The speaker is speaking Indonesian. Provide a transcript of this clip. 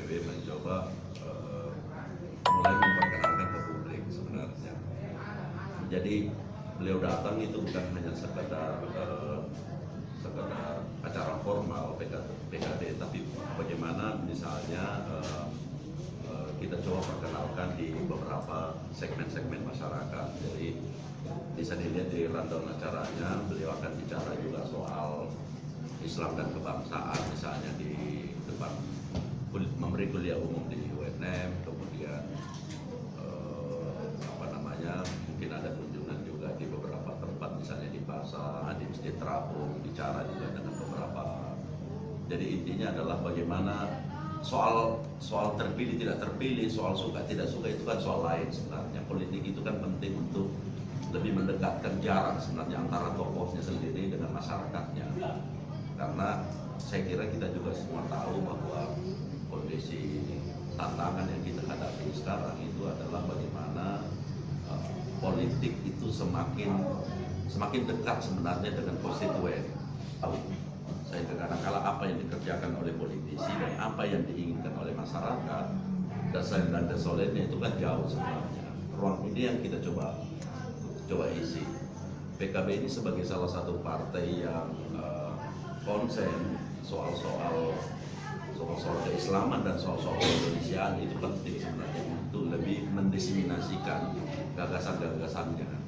PKB mencoba mulai memperkenalkan ke publik sebenarnya. Jadi beliau datang itu bukan hanya sekedar acara formal PKB, tapi bagaimana misalnya kita coba perkenalkan di beberapa segmen-segmen masyarakat. Jadi bisa dilihat di rundown acaranya, beliau akan bicara juga soal Islam dan kebangsaan, misalnya di depan memberi kuliah umum di UNM, kemudian mungkin ada kunjungan juga di beberapa tempat, misalnya di pasar, di Masjid Terapung, bicara juga dengan beberapa. Jadi intinya adalah bagaimana soal terpilih tidak terpilih, soal suka tidak suka itu kan soal lain sebenarnya. Politik itu kan penting untuk lebih mendekatkan jarak sebenarnya antara tokohnya sendiri dengan masyarakatnya. Karena saya kira kita juga semua tahu bahwa kondisi tantangan yang kita hadapi sekarang itu adalah bagaimana politik itu semakin dekat sebenarnya dengan konstituen. Saya kadang-kala apa yang dikerjakan oleh politisi dan apa yang diinginkan oleh masyarakat, dasar dan desolennya itu kan jauh sebenarnya. Ruang ini yang kita coba isi. PKB ini sebagai salah satu partai yang konsen soal-soal keislaman dan soal keindonesiaan itu penting sebenarnya untuk lebih mendiseminasikan gagasan-gagasannya.